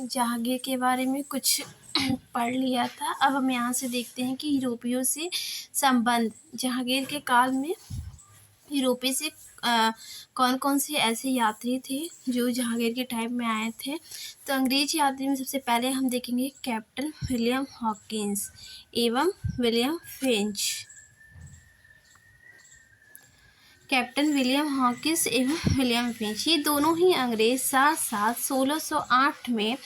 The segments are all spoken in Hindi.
जहांगीर के बारे में कुछ पढ़ लिया था। अब हम यहाँ से देखते हैं कि यूरोपियों से संबंध। जहांगीर के काल में यूरोपीय से कौन कौन से ऐसे यात्री थे जो जहांगीर के टाइम में आए थे। तो अंग्रेज यात्री में सबसे पहले हम देखेंगे कैप्टन विलियम हॉकिंस एवं William Finch. Captain William Hawkins एवं विलियम फिंच, ये दोनों ही अंग्रेज साथ साथ 1608 में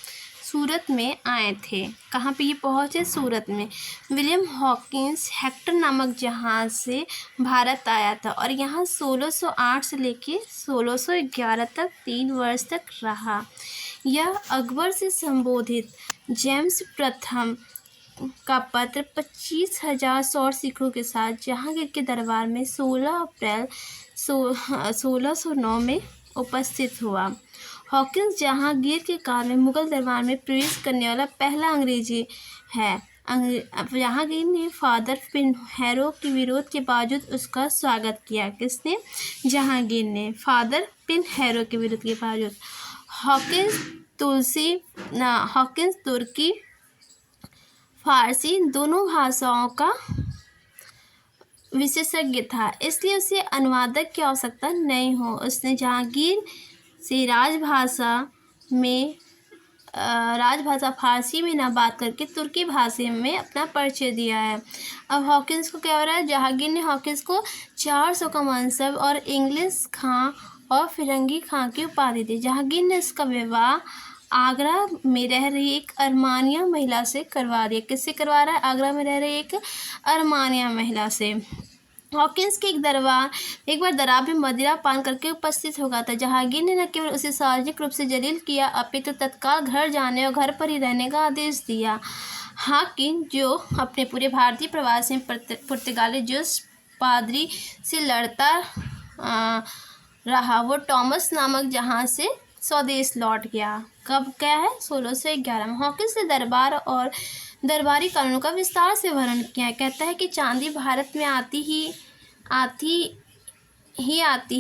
सूरत में आए थे। कहाँ पे ये पहुँचे? सूरत में। विलियम हॉकिंस हेक्टर नामक जहाज से भारत आया था और यहाँ 1608 से लेके 1611 तक 3 वर्ष तक रहा। यह अकबर से संबोधित जेम्स प्रथम का पत्र 25,000 सौर सिखों के साथ जहांगीर के दरबार में 16 अप्रैल 1609 में उपस्थित हुआ। हॉकिंस जहांगीर के काल में मुगल दरबार में प्रवेश करने वाला पहला अंग्रेजी है। जहांगीर ने फादर पिनहेरो के विरोध के बावजूद उसका स्वागत किया। किसने? जहांगीर ने फादर पिनहेरो के विरोध के बावजूद। हॉकिंस तुर्की फारसी दोनों भाषाओं का विशेषज्ञ था, इसलिए उसे अनुवादक की आवश्यकता नहीं हो। उसने जहांगीर से राजभाषा फारसी में ना बात करके तुर्की भाषा में अपना परिचय दिया है। अब हॉकिंस को क्या हो रहा है? जहांगीर ने हॉकिंस को 400 का मनसब और इंग्लिश खां और फिरंगी खां की उपाधि दी। जहांगीर ने उसका विवाह आगरा में रह रही एक अरमानिया महिला से करवा दिया। किससे करवा रहा है? आगरा में रह रही एक अरमानिया महिला से। हॉकिंस के एक बार दरबार में मदिरा पान करके उपस्थित हो गया था। जहांगीर ने न केवल उसे सार्वजनिक रूप से जलील किया अपितु तत्काल घर जाने और घर पर ही रहने का आदेश दिया। हाकिन जो अपने पूरे भारतीय प्रवास में पुर्तगाली जोस पादरी से लड़ता रहा, वो टॉमस नामक जहाज से स्वदेश लौट गया। कब गया है? 1611 में। हॉकिंस ने दरबार और दरबारी कानूनों का विस्तार से वर्णन किया। कहता है कि चांदी भारत में आती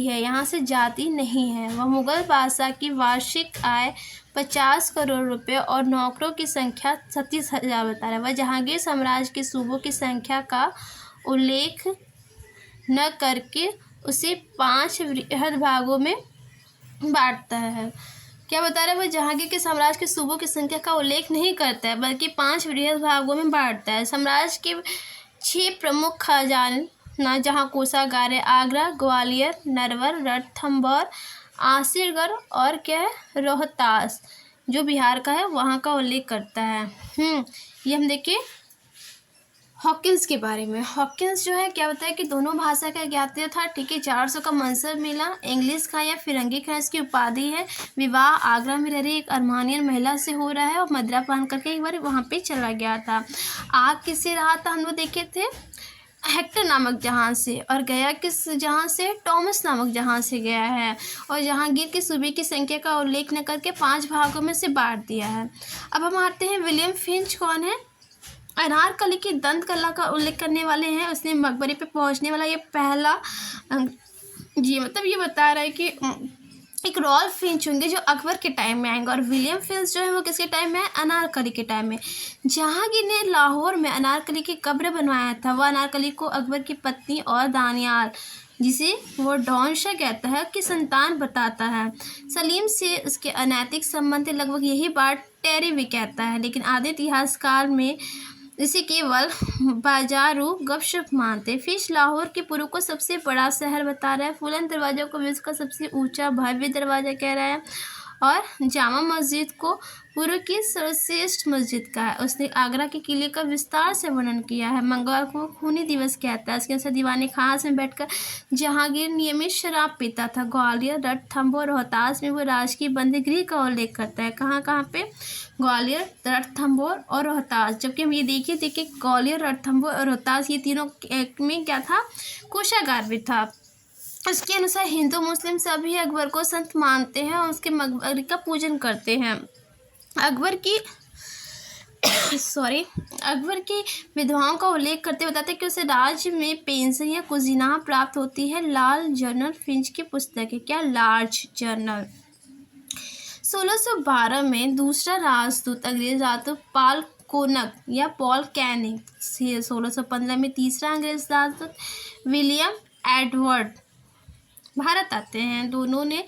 है, यहाँ से जाती नहीं है। वह मुगल बादशाह की वार्षिक आय 50 करोड़ रुपए और नौकरों की संख्या 36,000 बता रहा है। वह जहांगीर साम्राज्य के सूबों की संख्या का उल्लेख न करके उसे 5 बृहद भागों में बांटता है। क्या बता रहे हैं? वह जहांगीर के साम्राज्य के सूबों की संख्या का उल्लेख नहीं करता है, बल्कि 5 बृहद भागों में बांटता है। साम्राज्य के 6 प्रमुख खजाना जहाँ कोषागार है, आगरा, ग्वालियर, नरवर, रणथंभौर, आसिरगढ़ और क्या है? रोहतास, जो बिहार का है, वहाँ का उल्लेख करता है। ये हम देखिए हॉकिंस के बारे में। हॉकिंस जो है क्या बताया कि दोनों भाषा का ज्ञाता था। ठीक है, 400 का मनसब मिला, इंग्लिश खां या फिरंगी खां इसकी उपाधि है। विवाह आगरा में रह रही एक अरमानियन महिला से हो रहा है और मदिरा पान करके एक बार वहाँ पे चला गया था। आग किससे रहा था? हम लोग देखे थे हेक्टर नामक जहाज से। और गया किस जहाज से? टॉमस नामक जहाज से गया है। और जहांगीर के सूबे की संख्या का उल्लेख न करके 5 भागों में से बांट दिया है। अब हम आते हैं विलियम फिंच कौन है? अनारकली की दंत कला का उल्लेख करने वाले हैं। उसने मकबरे पे पहुंचने वाला ये पहला जी मतलब ये बता रहा है कि एक रॉयल फिंच होंगे जो अकबर के टाइम में आएंगे, और विलियम फिंच जो है वो किसके टाइम में है? अनारकली के टाइम में। जहांगीर ने लाहौर में अनारकली की कब्र बनवाया था। वह अनारकली को अकबर की पत्नी और दानियाल, जिसे वो डॉनशाह कहता है, की संतान बताता है। सलीम से उसके अनैतिक संबंध लगभग यही बात टेरी भी कहता है, लेकिन आधे इतिहासकार में इसे केवल बाजारू गपशप मानते। फिश लाहौर के पूर्व को सबसे बड़ा शहर बता रहा है। बुलंद दरवाजा को विश्व का सबसे ऊंचा भव्य दरवाजा कह रहा है, और जामा मस्जिद को पूर्व की सर्वश्रेष्ठ मस्जिद का है। उसने आगरा के किले का विस्तार से वर्णन किया है। मंगलवार को खूनी दिवस कहता है। इसके अनुसार दीवाने खास में बैठकर जहांगीर नियमित शराब पीता था। ग्वालियर, रणथंभौर, रोहतास में वो राजकीय बंदीगृह का उल्लेख करता है। कहाँ कहाँ पे? ग्वालियर, रणथंभौर और रोहतास। जबकि हम ये देखिए ग्वालियर, रणथंभौर और रोहतास ये तीनों में क्या था? कोषागार भी था। उसके अनुसार हिंदू मुस्लिम सभी अकबर को संत मानते हैं और उसके मकबरे का पूजन करते हैं। अकबर की विधवाओं का उल्लेख करते बताते हैं कि उसे राज्य में पेंशन या कुजीना प्राप्त होती है। लार्ज जर्नल फिंच की पुस्तक है। क्या? Large journal. 1612 में दूसरा राजदूत अंग्रेज राजदूत पाल कोनक या पॉल कैनिंग, 1615 में तीसरा अंग्रेज राजदूत विलियम एडवर्ड भारत आते हैं। दोनों ने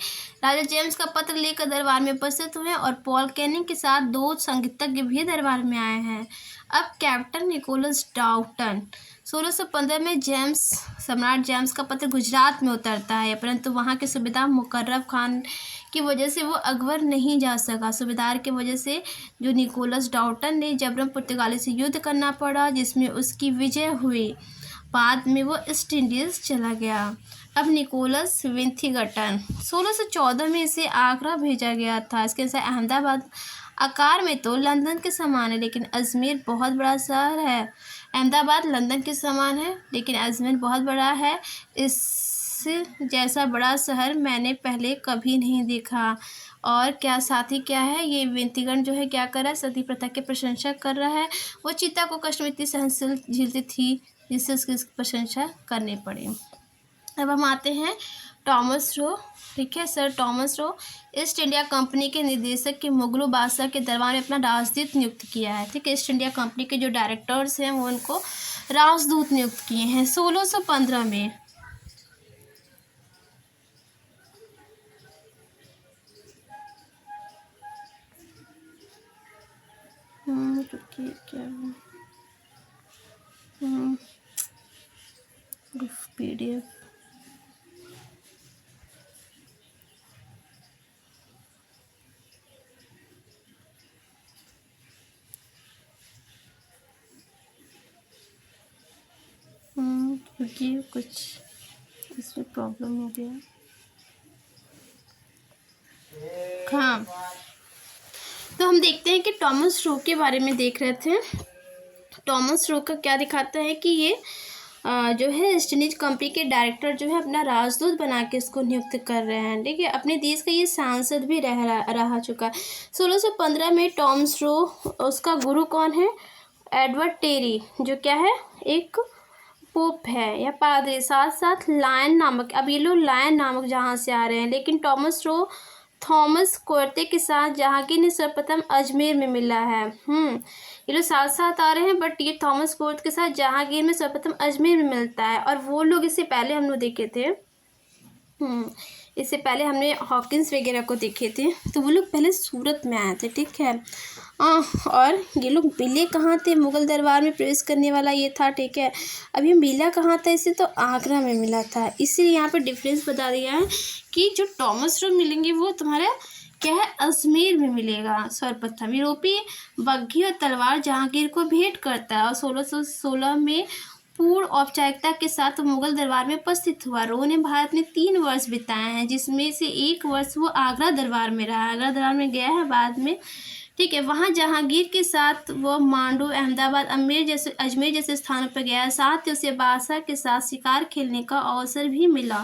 राजा जेम्स का पत्र लेकर दरबार में उपस्थित हुए और पॉल कैनिंग के साथ 2 संगीतज्ञ भी दरबार में आए हैं। अब कैप्टन निकोलस डाल्टन, 1615 में सम्राट जेम्स का पत्र गुजरात में उतरता है, परंतु वहां के सूबेदार मुकर्रम खान की वजह से वो अकबर नहीं जा सका। सूबेदार की वजह से जो निकोलस डाल्टन ने जबरन पुर्तगाली से युद्ध करना पड़ा, जिसमें उसकी विजय हुई। बाद में वो ईस्ट इंडीज चला गया। अब निकोलस विंथीगटन, 1614 में इसे आगरा भेजा गया था। इसके अनुसार अहमदाबाद आकार में तो लंदन के समान है, लेकिन अजमेर बहुत बड़ा शहर है। अहमदाबाद लंदन के समान है, लेकिन अजमेर बहुत बड़ा है। इस जैसा बड़ा शहर मैंने पहले कभी नहीं देखा। और क्या साथी क्या है, ये विंथीगण जो है क्या कर रहा है, सती प्रथा की प्रशंसा कर रहा है। वो चीता को कष्ट में इतनी सहनशील झेलती थी जिससे उसकी प्रशंसा करनी पड़ी। अब हम आते हैं टॉमस रो। ठीक है, sir Thomas Roe east India company के निदेशक के मुगलों बादशाह के दरबार में अपना राजदूत नियुक्त किया है। ठीक है, ईस्ट इंडिया कंपनी के जो डायरेक्टर्स हैं वो उनको राजदूत नियुक्त किए हैं 1615 में। क्या PDF क्योंकि कुछ इसमें प्रॉब्लम हो गया। हाँ, तो हम देखते हैं कि टॉमस रो के बारे में देख रहे थे। टॉमस रो का क्या दिखाता है कि ये जो है ईस्ट इंडीज कंपनी के डायरेक्टर जो है अपना राजदूत बना के इसको नियुक्त कर रहे हैं। ठीक है, अपने देश का ये सांसद भी रह चुका है। 1615 में टॉमस रो, उसका गुरु कौन है, एडवर्ड टेरी, जो क्या है एक पोप है या पादरी, साथ साथ लायन नामक, अब ये लोग लायन नामक जहाँ से आ रहे हैं। लेकिन टॉमस रो थॉमस कोर्ते के साथ जहांगीर ने सर्वप्रथम अजमेर में मिला है। ये लोग साथ साथ आ रहे हैं, बट ये थॉमस कोर्ट के साथ जहांगीर में सर्वप्रथम अजमेर में मिलता है। और वो लोग इससे पहले हम लोग देखे थे, इससे पहले हमने हॉकिंस वगैरह को देखे थे, तो वो लोग पहले सूरत में आए थे। ठीक है, और ये लोग मिले कहाँ थे, मुगल दरबार में प्रवेश करने वाला ये था। ठीक है, अब ये मिला कहाँ था इसे, तो आगरा में मिला था। इसीलिए यहाँ पर डिफरेंस बता दिया है कि जो टॉमस रो मिलेंगे वो तुम्हारे क्या है, अजमेर में मिलेगा सर्वप्रथम। यूरोपीय बग्घी और तलवार जहांगीर को भेंट करता है और 1616 में पूर्ण औपचारिकता के साथ मुगल दरबार में उपस्थित हुआ। रो ने भारत में 3 वर्ष बिताए हैं, जिसमें से 1 वर्ष वो आगरा दरबार में रहा। आगरा दरबार में गया है बाद में। ठीक है, वहाँ जहांगीर के साथ वो मांडू, अहमदाबाद, अजमेर जैसे स्थानों पर गया। साथ ही उसे बादशाह के साथ शिकार खेलने का अवसर भी मिला।